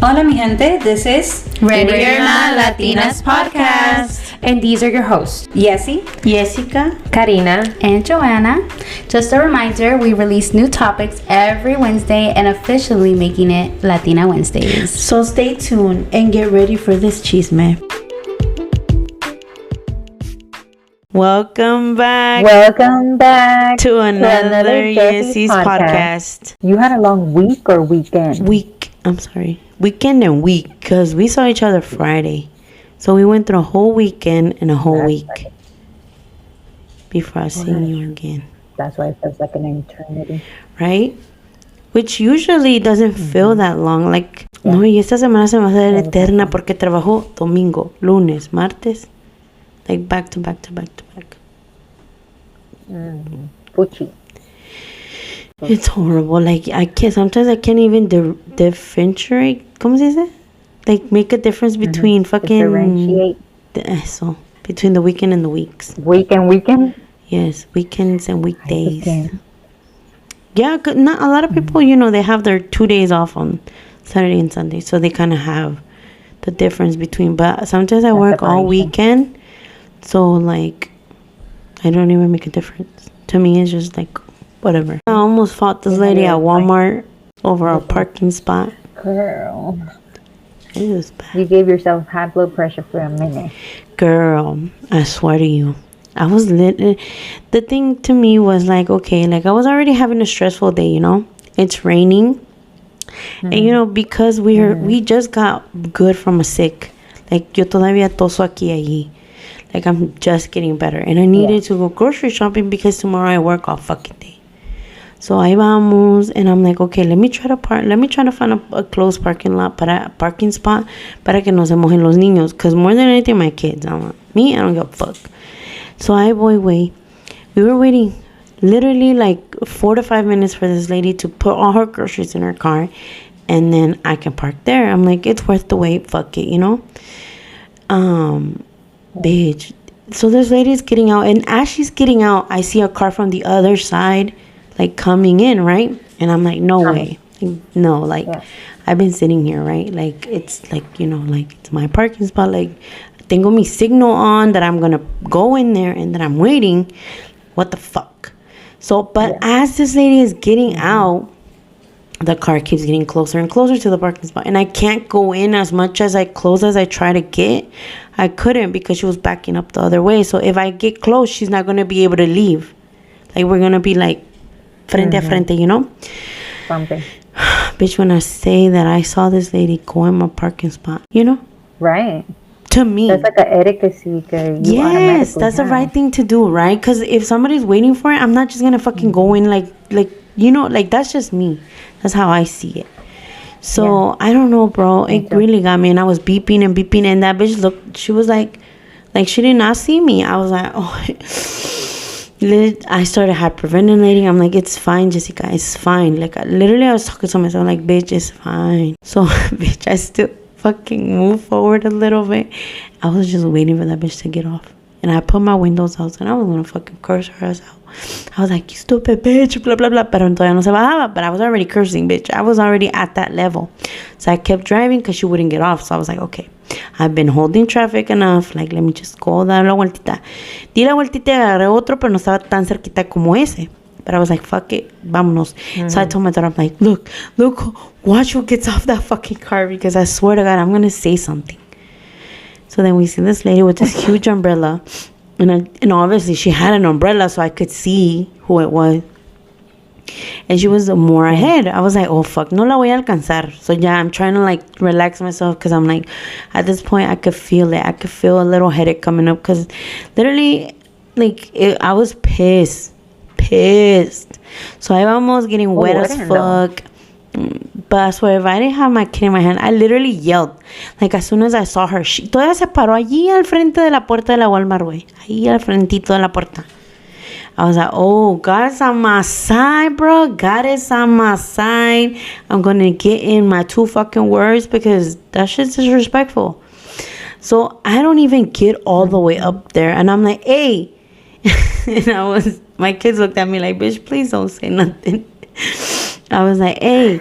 Hola mi gente, this is Ready or Not Latinas Podcast. And these are your hosts, Yessi, Jessica, Karina, and Joanna. Just a reminder, we release new topics every Wednesday and officially making it Latina Wednesdays. So stay tuned and get ready for this chisme. Welcome back to another Yessi's podcast. You had a long week or weekend? Weekend and week, because we saw each other Friday. So we went through a whole weekend and a whole week before I seen you again. That's why it feels like an eternity. Right? Which usually doesn't feel that long. Like, no, y esta semana se me va a hacer eterna porque trabajo domingo, lunes, martes. Like back to back to back to back. Puchi. It's horrible. Like sometimes I can't even differentiate. ¿Cómo se dice? Like make a difference between fucking. Differentiate. Eso. Between the weekend and the weeks. Weekend? Yes, weekends and weekdays. Okay. Yeah, not a lot of people, you know, they have their 2 days off on Saturday and Sunday, so they kind of have the difference between. But sometimes I work all weekend. So, like, I don't even make a difference. To me, it's just like, whatever. I almost fought this lady at Walmart over a parking spot. Girl. It was bad. You gave yourself high blood pressure for a minute. Girl, I swear to you. I was lit. The thing to me was like, okay, like I was already having a stressful day, you know? It's raining. And, you know, because we just got good from a sick. Like, yo todavía toso aquí allí. Like, I'm just getting better. And I needed to go grocery shopping because tomorrow I work all fucking day. So, ahí vamos. And I'm like, okay, let me try to find a closed parking spot para que no se mojen los niños. Because more than anything, my kids. Me, I don't give a fuck. So, I wait. We were waiting literally like 4 to 5 minutes for this lady to put all her groceries in her car. And then I can park there. I'm like, it's worth the wait. Fuck it, you know? Bitch. So this lady's getting out, and as she's getting out, I see a car from the other side, like coming in, right? And I'm like, no way. No, like, I've been sitting here, right? Like, it's like, you know, like, it's my parking spot. Like, tengo mi signal on that I'm gonna go in there and that I'm waiting. What the fuck? So, but as this lady is getting out, the car keeps getting closer and closer to the parking spot. And I can't go in as much as I try to get. I couldn't because she was backing up the other way. So if I get close, she's not going to be able to leave. Like, we're going to be like frente a frente, you know? Something. Bitch, when I say that I saw this lady go in my parking spot, you know? Right. To me. That's like an etiquette. Yes, that's the right thing to do, right? Because if somebody's waiting for it, I'm not just going to fucking go in like, you know, like, that's just me. That's how I see it. So, I don't know, bro. It really got me. And I was beeping. And that bitch looked, she was like she did not see me. I was like, oh. I started hyperventilating. I'm like, it's fine, Jessica. It's fine. Like, I was talking to myself, like, bitch, it's fine. So, bitch, I still fucking moved forward a little bit. I was just waiting for that bitch to get off. And I put my windows out, and I was going to fucking curse her ass out. I was like, you stupid bitch, blah, blah, blah. Pero todavía no se bajaba. But I was already cursing, bitch. I was already at that level. So I kept driving because she wouldn't get off. So I was like, okay, I've been holding traffic enough. Like, let me just go dar la vueltita. Di la vueltita y agarré otro, pero no estaba tan cerquita como ese. But I was like, fuck it, vámonos. So I told my daughter, I'm like, look, watch who gets off that fucking car, because I swear to God, I'm going to say something. So then we see this lady with this huge umbrella. And obviously she had an umbrella, so I could see who it was. And she was more ahead. I was like, oh, fuck, no la voy a alcanzar. So, yeah, I'm trying to, like, relax myself because I'm like, at this point, I could feel it. I could feel a little headache coming up because literally, like, I was pissed. So, I was getting wet as fuck. But I swear, if I didn't have my kid in my hand, I literally yelled. Like, as soon as I saw her, she todavía se paró allí al frente de la puerta de la Walmart, güey. Ahí al frentito de la puerta. I was like, oh, God is on my side, bro. God is on my side. I'm going to get in my 2 fucking words because that shit's disrespectful. So I don't even get all the way up there. And I'm like, hey. And my kids looked at me like, bitch, please don't say nothing. I was like, hey,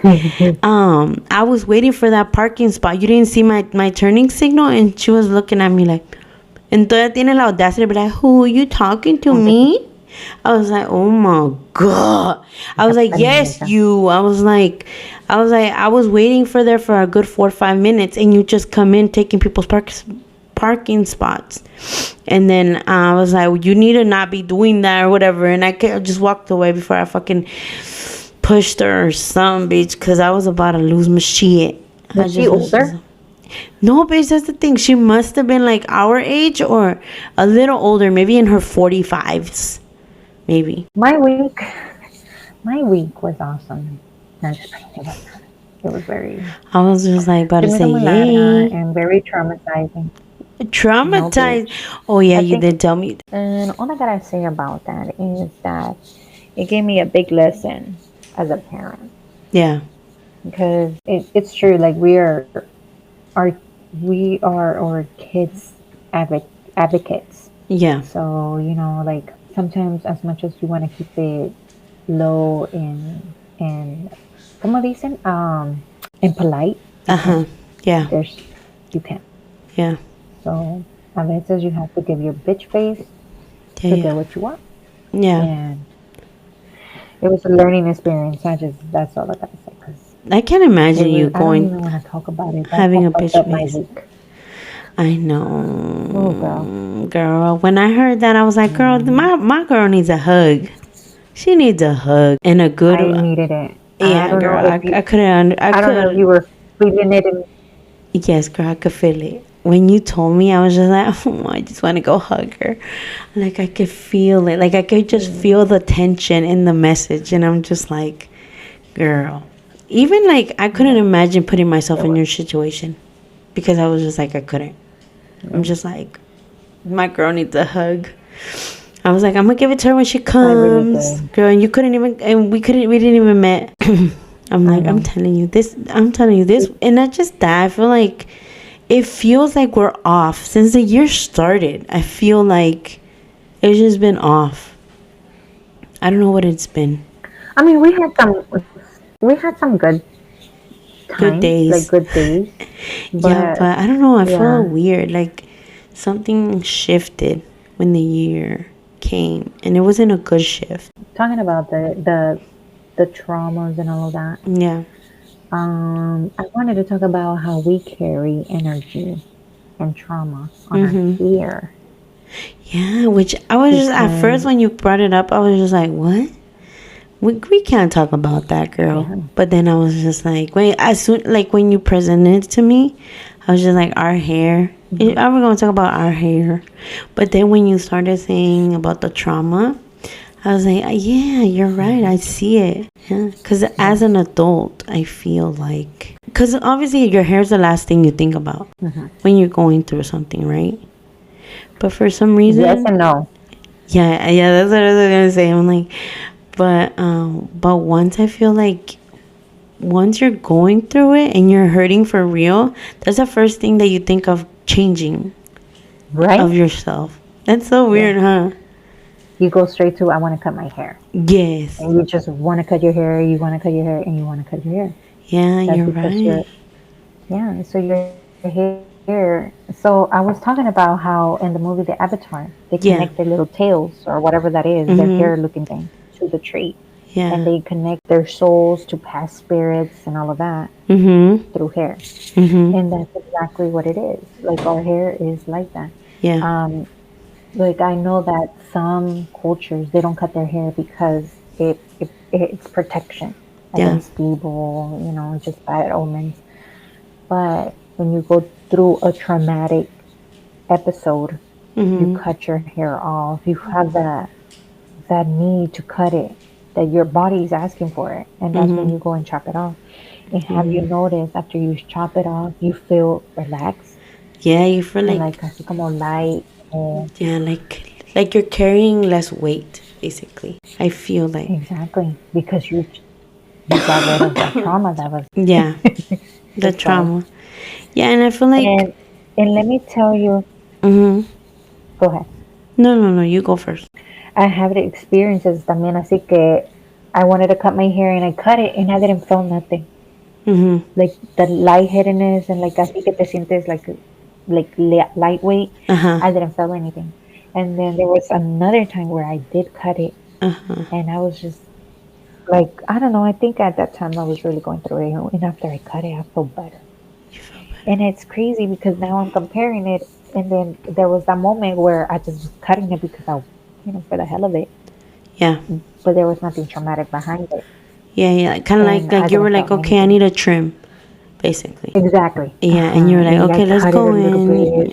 I was waiting for that parking spot. You didn't see my turning signal? And she was looking at me like, and todavía tiene la audacity to be like, who, you talking to me? I was like, oh my God. I was like, yes, you. I was like, I was waiting for there for a good 4 or 5 minutes, and you just come in taking people's parking spots. And then I was like, you need to not be doing that or whatever. And I just walked away before I fucking pushed her or something, bitch, because I was about to lose my shit. Was she older? No, bitch, that's the thing. She must have been like our age or a little older, maybe in her 45s. Maybe. My week was awesome. No, just kidding. It was very. I was just like about to say, yay. And very traumatizing. Traumatized. Oh yeah, you did tell me. And all I gotta say about that is that it gave me a big lesson as a parent. Yeah. Because it's true. Like we are our kids' advocates. Yeah. So like sometimes, as much as you want to keep it low and como dicen, and polite. Yeah. You can't. Yeah. So a veces you have to give your bitch face to get what you want. Yeah. And it was a learning experience. That's all I gotta say. 'Cause I can't imagine you I going. don't even want to talk about it. Having a bitch face. My week. I know. Oh, girl. When I heard that, I was like, girl, my girl needs a hug. She needs a hug and a good. I needed it. Yeah, girl. I couldn't. I don't know if you were feeling it. Yes, girl. I could feel it. When you told me, I was just like, oh, I just want to go hug her. Like I could feel it. Like I could just feel the tension in the message, and I'm just like, girl. Even like I couldn't imagine putting myself in your situation, because I was just like I couldn't. I'm just like, my girl needs a hug. I was like, I'm gonna give it to her when she comes, girl. And you couldn't even, and we didn't even met. I'm like, I'm telling you this, and not just that. I feel like it feels like we're off since the year started. I feel like it's just been off. I don't know what it's been. I mean, we had some good days. Like good days. But I don't know. I feel weird. Like something shifted when the year came, and it wasn't a good shift. Talking about the traumas and all of that. Yeah. I wanted to talk about how we carry energy and trauma on our hair. Yeah, which I was just at first when you brought it up, I was just like, what? We can't talk about that, girl. Yeah. But then I was just like, wait, as soon like when you presented it to me, I was just like, our hair. Are we gonna talk about our hair? But then when you started saying about the trauma, I was like, yeah, you're right. I see it. Yeah, because as an adult, I feel like, because obviously your hair is the last thing you think about when you're going through something, right? But for some reason, yes and no. Yeah, that's what I was gonna say. I'm like, but once I feel like, once you're going through it and you're hurting for real, that's the first thing that you think of changing, right? Of yourself. That's so weird, huh? You go straight to, I want to cut my hair. Yes. And you just want to cut your hair, you want to cut your hair, and you want to cut your hair. Yeah, that's you're right. So your hair. So I was talking about how in the movie The Avatar, they connect their little tails or whatever that is, their hair looking thing, to the tree. Yeah. And they connect their souls to past spirits and all of that through hair. And that's exactly what it is. Like our hair is like that. Yeah. Like I know that some cultures, they don't cut their hair because it's protection against evil, just bad omens. But when you go through a traumatic episode, you cut your hair off. You have that need to cut it, that your body is asking for it, and that's when you go and chop it off. And have you noticed after you chop it off, you feel relaxed? Yeah, you feel like así como light. Yeah, like you're carrying less weight, basically. I feel like exactly because you got rid of the trauma that was. Yeah, the trauma. Yeah, and I feel like. And let me tell you. Go ahead. No, you go first. I have the experiences también, así que I wanted to cut my hair and I cut it and I didn't feel nothing. Like the lightheadedness and like así que te sientes lightweight. I didn't feel anything. And then there was another time where I did cut it, and I was just like, I don't know. I think at that time I was really going through it, and after I cut it, I felt better. And it's crazy because now I'm comparing it, and then there was that moment where I just was cutting it because I, for the hell of it. Yeah. But there was nothing traumatic behind it. Yeah. Kind of like you were like, okay, I need a trim, basically. Exactly. Yeah, and you were like, okay, let's go in.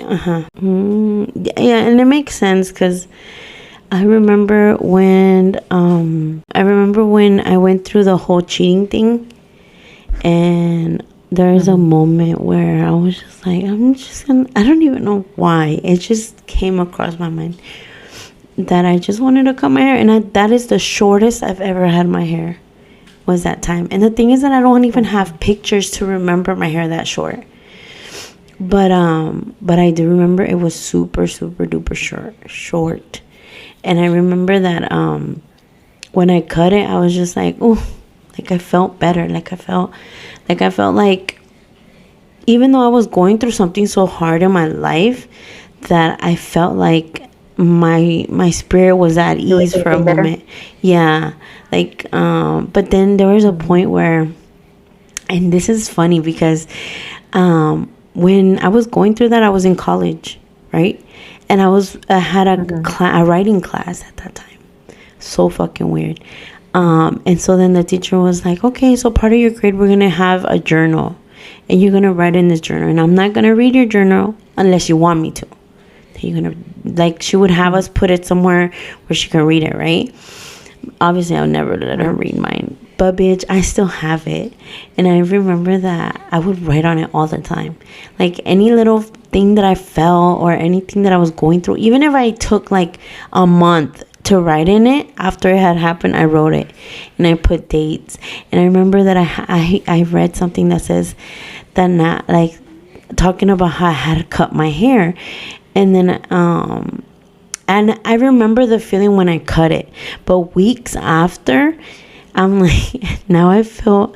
Yeah, and it makes sense because I remember when I went through the whole cheating thing, and there's a moment where I was just like, I don't even know why. It just came across my mind that I just wanted to cut my hair. And that is the shortest I've ever had my hair, was that time. And the thing is that I don't even have pictures to remember my hair that short. But I do remember it was super, super duper short. And I remember that when I cut it, I was just like, oh, like I felt better. Like I felt like, even though I was going through something so hard in my life, that I felt like my spirit was at ease for a moment. Yeah. Like, but then there was a point where, and this is funny because when I was going through that, I was in college, right? And I had a writing class at that time. So fucking weird. And so then the teacher was like, okay, so part of your grade, we're going to have a journal. And you're going to write in this journal. And I'm not going to read your journal unless you want me to. You're going to, like, she would have us put it somewhere where she can read it, right? Obviously, I'll never let her read mine. But, bitch, I still have it. And I remember that I would write on it all the time. Like, any little thing that I felt or anything that I was going through, even if I took, like, a month to write in it, after it had happened, I wrote it. And I put dates. And I remember that I read something that says that, not, like, talking about how I had to cut my hair. And then, and I remember the feeling when I cut it. But weeks after, I'm like, now I feel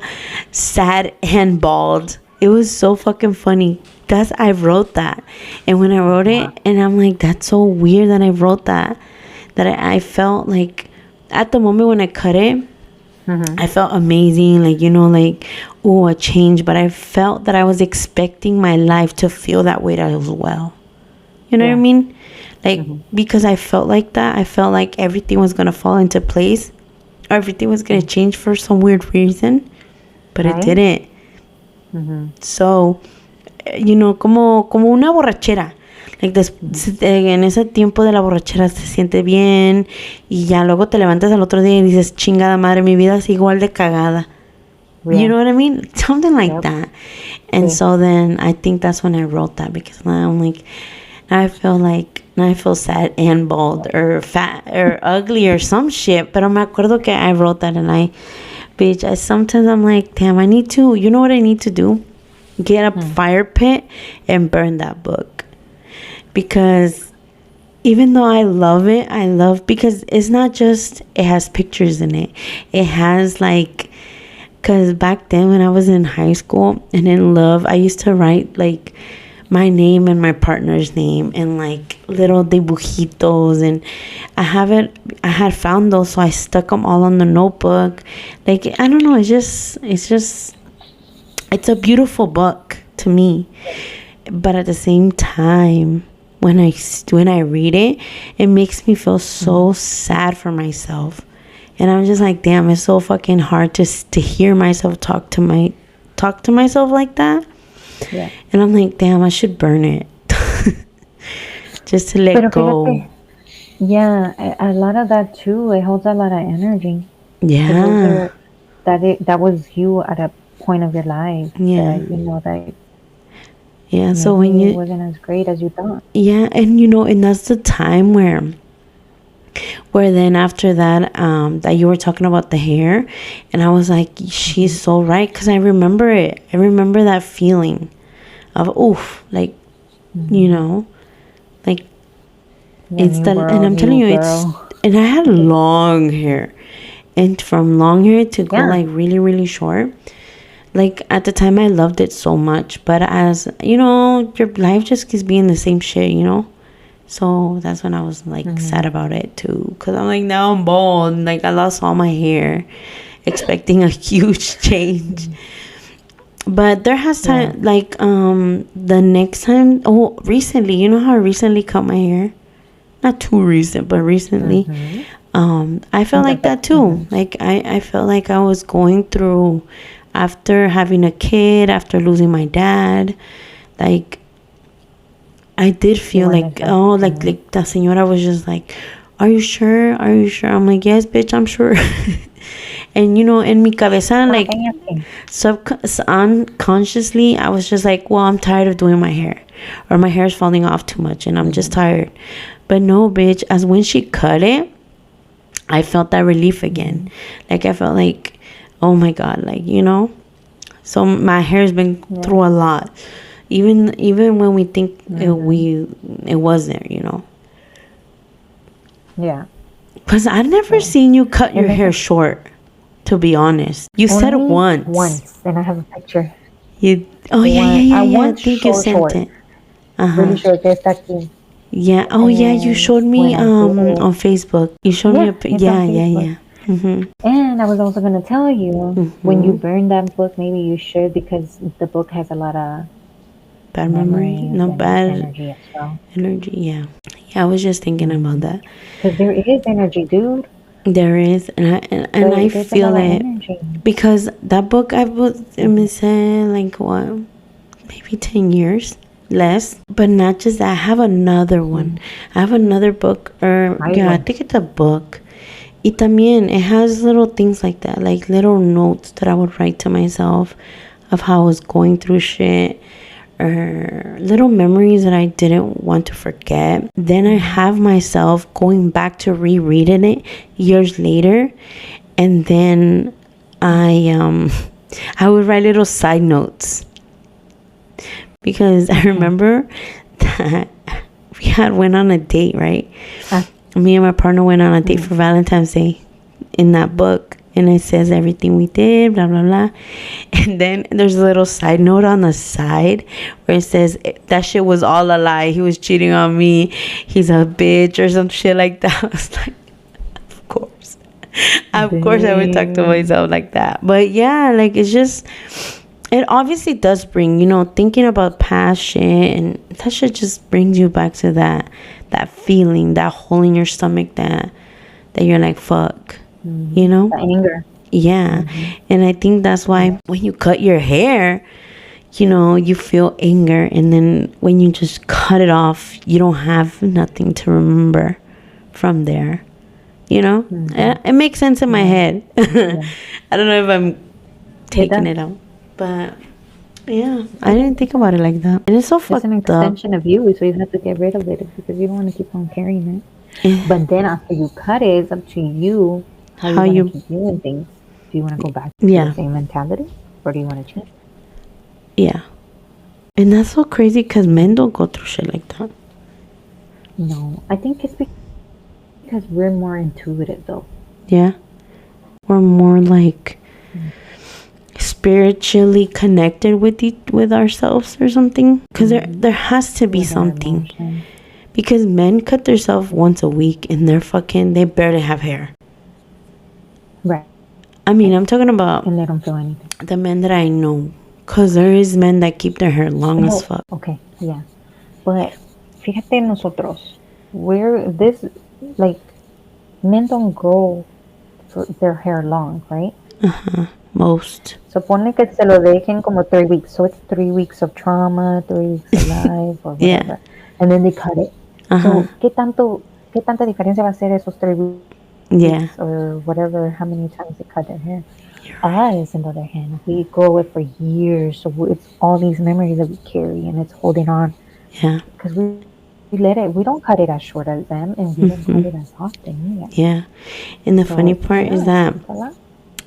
sad and bald. It was so fucking funny. I wrote that. And when I wrote it, and I'm like, that's so weird that I wrote that. That I felt like, at the moment when I cut it, I felt amazing. Like, like, oh, a change. But I felt that I was expecting my life to feel that way as well. You know what I mean? Like, because I felt like that. I felt like everything was going to fall into place. Or everything was going to change for some weird reason. But it didn't. So, como una borrachera. Like, en ese tiempo de la borrachera se siente bien. Y ya luego te levantas al otro día y dices, chingada madre, mi vida es igual de cagada. Yeah. You know what I mean? Something like that. And so then I think that's when I wrote that. Because now I'm like... Now I feel sad and bald or fat or ugly or some shit. Pero me acuerdo que I wrote that and sometimes I'm like, damn, I need to, you know what I need to do? Get a fire pit and burn that book. Because even though I love it, because it's not just, it has pictures in it. It has like, because back then when I was in high school and in love, I used to write like, my name and my partner's name and like little dibujitos, and I had found those, so I stuck them all on the notebook. Like, I don't know, it's a beautiful book to me. But at the same time, when I read it, it makes me feel so sad for myself. And I'm just like, damn, it's so fucking hard to hear myself talk to myself like that. Yeah. And I'm like, damn, I should burn it. Just to let go. Fíjate, yeah, a lot of that too, it holds a lot of energy. Yeah. That was you at a point of your life. Yeah. That yeah, so when it wasn't as great as you thought. Yeah, and and that's the time where then after that, that you were talking about the hair, and I was like, she's so right, because I remember it. I remember that feeling of, oof, like, like, it's the, and I'm telling you, and I had long hair, and from long hair to go Yeah. like really, really short. Like at the time I loved it so much, but as you know, your life just keeps being the same shit, you know. So that's when I was like sad about it too, because I'm like, now I'm bald, like I lost all my hair, expecting a huge change. But there has time, like the next time, recently, you know how I recently cut my hair, not too recent, but recently. I felt like that too. Like I felt like I was going through, after having a kid, after losing my dad, like I did feel like, oh, like the señora was just like, are you sure? Are you sure? I'm like, yes, bitch, I'm sure. And you know, in mi cabeza, like unconsciously, I was just like, well, I'm tired of doing my hair, or my hair is falling off too much, and I'm just tired. But no, bitch, as when she cut it, I felt that relief again. Like I felt like, oh my God, like, you know. So my hair's been through a lot, even when we think it wasn't, you know. Yeah. Because I never seen you cut your hair short, to be honest. You said it once. Once, and I have a picture. Oh yeah. I once think you sent short. it. Really short. Que está aquí. Yeah. Oh yeah, you showed me on Facebook. You showed me yeah. And I was also going to tell you, when you burn that book, maybe you should, because the book has a lot of bad memory, not bad energy as well. Energy, yeah. I was just thinking about that. Because there is energy, dude. There is, and I feel it energy. Because that book I was saying, like what, maybe 10 years less. But not just that, I have another one. I have another book, I think it's a book. Y también it has little things like that, like little notes that I would write to myself of how I was going through shit, or little memories that I didn't want to forget. Then I have myself going back to rereading it years later, and then I would write little side notes, because I remember that we had went on a date, right? Me and my partner went on a date for Valentine's Day in that book, and it says everything we did, blah blah blah. And then there's a little side note on the side where it says that shit was all a lie, he was cheating on me, he's a bitch, or some shit like that. I was like, of course I would talk to myself like that. But yeah, like it's just, it obviously does bring, you know, thinking about past shit, and that shit just brings you back to that feeling, that hole in your stomach that you're like, fuck, you know? The anger. Yeah. And I think that's why when you cut your hair, you know, you feel anger, and then when you just cut it off, you don't have nothing to remember from there, you know? It makes sense in my head. I don't know if I'm taking it out, but yeah, I didn't think about it like that. And it's so fucked up. It's an extension of you, so you have to get rid of it, because you don't want to keep on carrying it. But then after you cut it, it's up to you how you want to keep doing things. Do you want to go back to the same mentality, or do you want to change? Yeah. And that's so crazy, because men don't go through shit like that. No, I think it's because we're more intuitive, though. Yeah. We're more like spiritually connected with ourselves or something, because there has to be something, because men cut themselves once a week and they barely have hair, right? I mean, I'm talking about, and they don't feel anything, the men that I know, because there is men that keep their hair long as fuck. Okay, yeah, but fíjate, nosotros, we're this, like, men don't grow their hair long, right? Most. So ponle que se lo dejen como 3 weeks. So it's 3 weeks of trauma, 3 weeks of life, or whatever. And then they cut it. So ¿qué tanta diferencia va a ser esos 3 weeks? Or whatever, how many times they cut their hair? Us, on the other hand, we grow it for years. So it's all these memories that we carry, and it's holding on. Yeah. Because we don't cut it as short as them, and we don't cut it as often either. Yeah. And the funny part is that,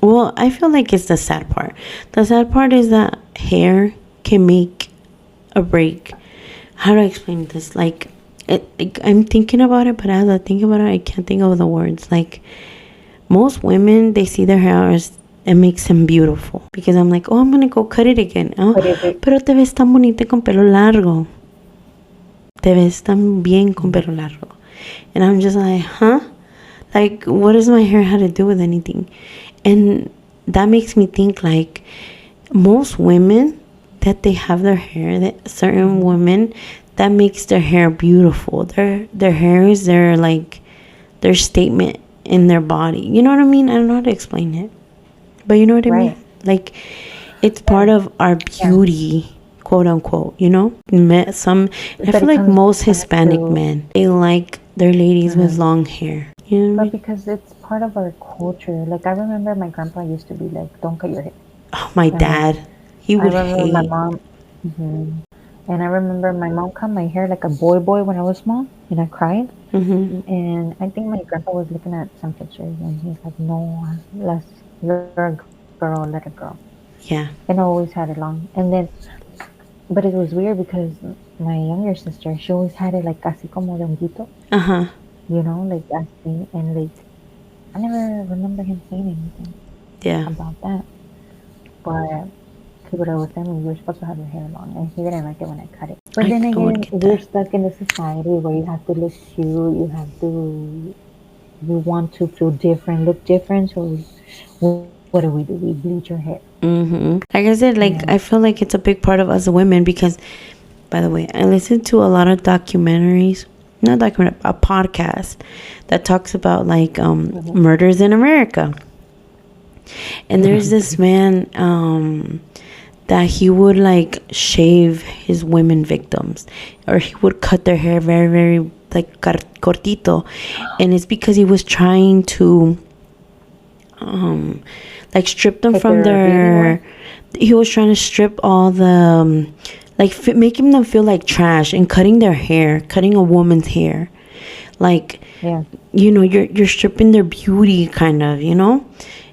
well, I feel like it's the sad part. The sad part is that hair can make or break. How do I explain this? Like, I'm thinking about it, but as I think about it, I can't think of the words. Like, most women, they see their hair as it makes them beautiful. Because I'm like, oh, I'm going to go cut it again. Oh, pero te ves tan bonita con pelo largo. Te ves tan bien con pelo largo. And I'm just like, huh? Like, what does my hair have to do with anything? And that makes me think, like, most women that they have their hair, that certain women, that makes their hair beautiful. Their hair is their, like, their statement in their body. You know what I mean? I don't know how to explain it. But you know what I mean? Like, it's part of our beauty, quote unquote, you know? I feel like most Hispanic men, they like their ladies with long hair. You know? But because it's part of our culture. Like, I remember my grandpa used to be like, don't cut your hair. Oh, my dad. He would hate. My mom. And I remember my mom cut my hair like a boy when I was small. And I cried. And I think my grandpa was looking at some pictures. And he's like, no, you're a girl, let it grow. Yeah. And I always had it long. And then, but it was weird because my younger sister, she always had it like casi como de honguito. You know, like así. And like, I never remember him saying anything about that. But he would always tell me, you're supposed to have your hair long. And he didn't like it when I cut it. But then again, we're stuck in a society where you have to look cute. You want to feel different, look different. So what do? We bleach your hair. Like I said, like, I feel like it's a big part of us women because, by the way, I listen to a lot of documentaries, a podcast that talks about, like, murders in America. And there's this man that he would, like, shave his women victims, or he would cut their hair very, very, like, cortito. And it's because he was trying to like, strip them from their, he was trying to strip all the like, making them feel like trash, and cutting a woman's hair, like, you know, you're stripping their beauty, kind of, you know.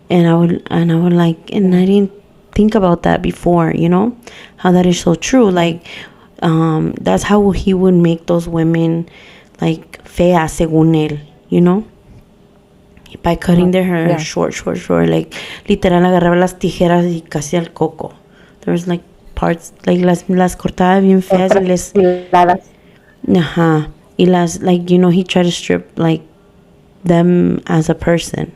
And I would like, and I didn't think about that before, you know, how that is so true. Like, that's how he would make those women, like, fea según él, you know, by cutting their hair short, like, literal, agarraba las tijeras y casi al coco. There was, like, parts, like, las cortaba bien feas y les, y las, like, you know, he tried to strip, like, them as a person.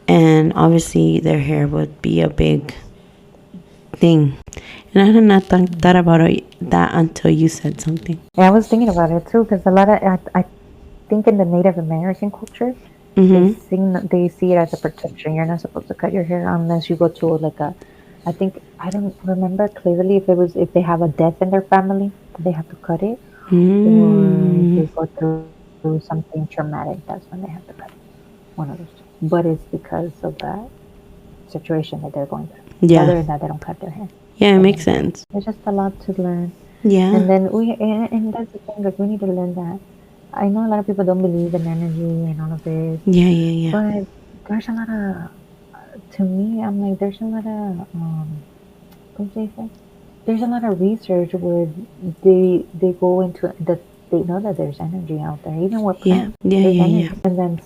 And obviously their hair would be a big thing. And I had not thought about that until you said something. Yeah, I was thinking about it too, because a lot of, I think in the Native American culture, they see it as a protection. You're not supposed to cut your hair unless you go to, like, I don't remember clearly if they have a death in their family, they have to cut it. Or if they go through something traumatic, that's when they have to cut it. One of those two. But it's because of that situation that they're going through. Yeah. Other than that, they don't cut their hair. Yeah, it makes sense. There's just a lot to learn. Yeah. And then and that's the thing, like, we need to learn that. I know a lot of people don't believe in energy and all of this. Yeah. But there's a lot of, to me, I'm like, there's a lot of, what do you say? There's a lot of research where they go into that. They know that there's energy out there, even with plants. Yeah. And then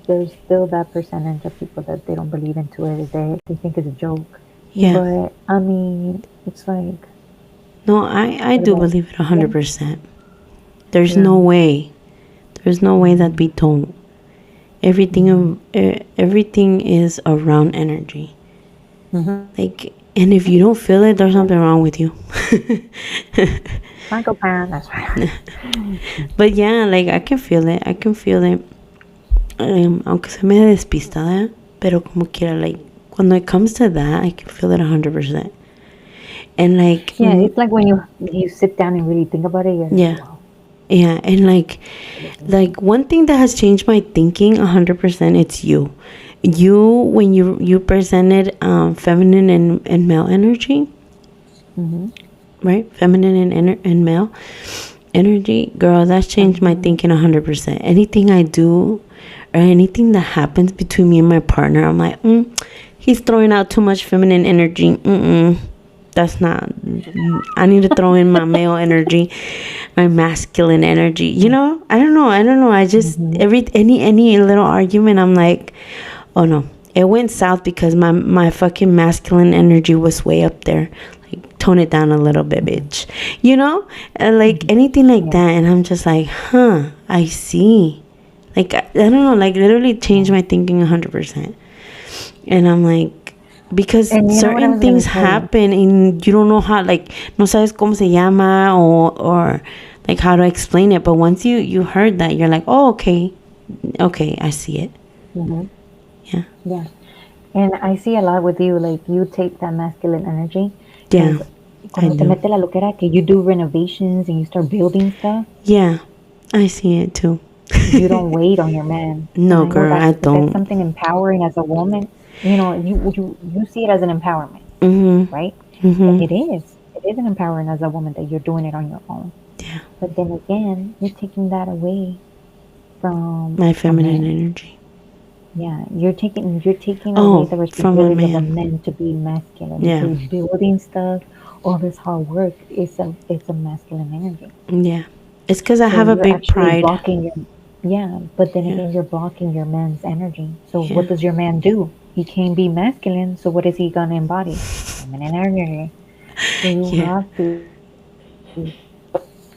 there's still that percentage of people that they don't believe into it. They think it's a joke. Yeah. But I mean, it's like, no, I do believe it 100%. There's no way. There's no way that we don't. Everything is around energy. Like, and if you don't feel it, there's something wrong with you. That's right. But yeah, like, I can feel it. Aunque se me despistada, pero como quiera, like, when it comes to that, I can feel it 100%. And like, it's like when you sit down and really think about it. Like, wow. Yeah, and like one thing that has changed my thinking 100%, it's you. When you presented feminine and male energy, right? Feminine and male energy, girl, that's changed my thinking 100%. Anything I do or anything that happens between me and my partner, I'm like, he's throwing out too much feminine energy. That's not, I need to throw in my male energy, my masculine energy. You know, I don't know. I just, any little argument, I'm like, Oh no, it went south because my fucking masculine energy was way up there. Like, tone it down a little bit, bitch. You know, and like anything like that, and I'm just like, huh, I see. Like, I don't know, like literally changed my thinking 100%. And I'm like, because certain things happen and you don't know how, like, no sabes cómo se llama or like how to explain it. But once you heard that, you're like, oh, okay, I see it. Yeah. And I see a lot with you, like you take that masculine energy. Yeah. Cuando te mete la loquera, que you do renovations and you start building stuff. Yeah, I see it too. You don't wait on your man. No, girl, I don't. That's something empowering as a woman. You know, you see it as an empowerment, right? It is. It is an empowering as a woman that you're doing it on your own. Yeah. But then again, you're taking that away from my feminine energy. Yeah, you're taking away the responsibility of a man to be masculine. Yeah. So building stuff, all this hard work, it's a masculine energy. Yeah. It's because I have a big pride. But then again, you're blocking your man's energy. So what does your man do? He can't be masculine, so what is he going to embody? Feminine energy. So you have to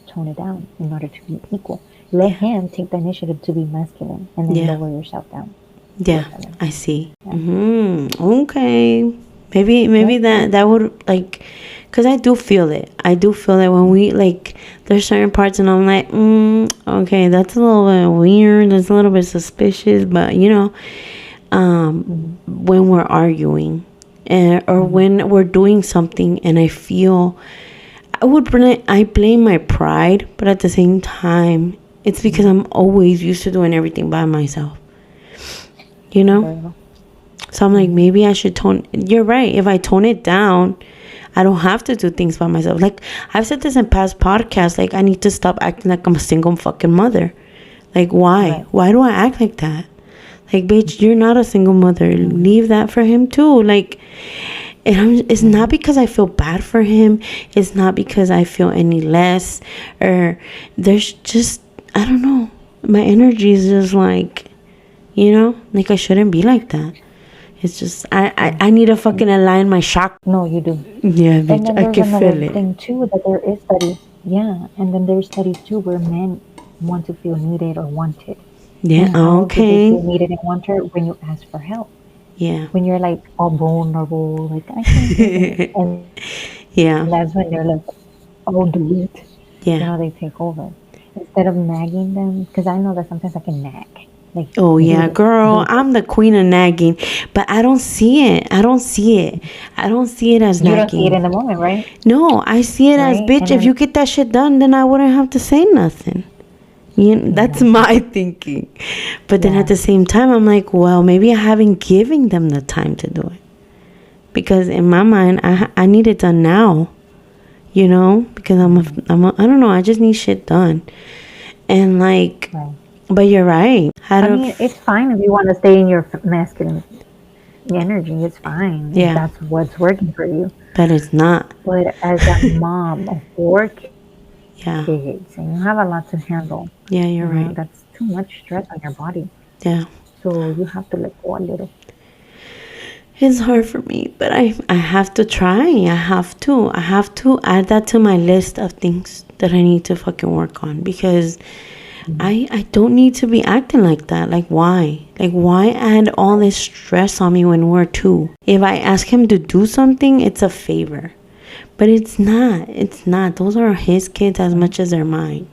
tone it down in order to be equal. Let him take the initiative to be masculine and then lower yourself down. Yeah, I see. Okay. Maybe that would, like, because I do feel it. I do feel it when we, like, there's certain parts and I'm like, okay, that's a little bit weird. That's a little bit suspicious. But, you know, when we're arguing or when we're doing something and I feel, I blame my pride, but at the same time, it's because I'm always used to doing everything by myself. You know? So I'm like, maybe I should you're right. If I tone it down, I don't have to do things by myself. Like, I've said this in past podcasts, like, I need to stop acting like I'm a single fucking mother. Like, why? Right. Why do I act like that? Like, bitch, you're not a single mother. Leave that for him too. Like, it's not because I feel bad for him. It's not because I feel any less. Or there's just, I don't know. My energy is just like, you know, like I shouldn't be like that. It's just, I need to fucking align my chakra. No, you do. Yeah, bitch, I can feel it. Thing too, that there is studies. Yeah, and then there's studies too where men want to feel needed or wanted. Yeah, okay. They feel needed and wanted when you ask for help. Yeah. When you're like all vulnerable, like I can't do it. And that's when they're like, oh, do it. Yeah. You know, they take over. Instead of nagging them, because I know that sometimes I can nag. Like, oh yeah, girl, I'm the queen of nagging, but I don't see it. I don't see it as nagging. You don't see it in the moment, right? No, I see it as, bitch, if you get that shit done, then I wouldn't have to say nothing. You know, that's my thinking. But then at the same time, I'm like, well, maybe I haven't given them the time to do it. Because in my mind, I need it done now. You know? Because I don't know, I just need shit done. And like... Right. But you're right. I mean, it's fine if you want to stay in your masculine energy. It's fine. Yeah. That's what's working for you. But it's not. But as a mom of 4 kids, and you have a lot to handle. Yeah, you're right. That's too much stress on your body. Yeah. So you have to let go a little. It's hard for me, but I have to try. I have to add that to my list of things that I need to fucking work on, because I don't need to be acting like that. Like, why? Like, why add all this stress on me when we're 2? If I ask him to do something, it's a favor. But it's not. It's not. Those are his kids as much as they're mine.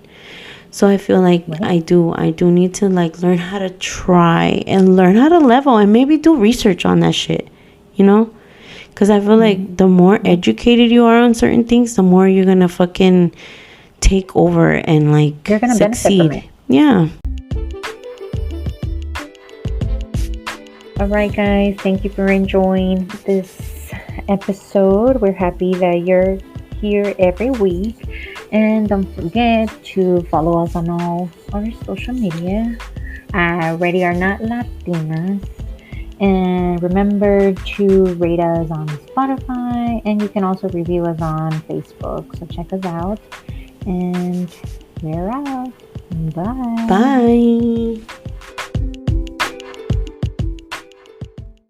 So I feel like I do need to, like, learn how to try and learn how to level and maybe do research on that shit, you know? Because I feel like the more educated you are on certain things, the more you're going to fucking take over and, like, you're gonna succeed. Benefit from it. Yeah. All right, guys. Thank you for enjoying this episode. We're happy that you're here every week. And don't forget to follow us on all our social media. Ready or Not Latinas. And remember to rate us on Spotify. And you can also review us on Facebook. So check us out. And we're out. Bye. Bye.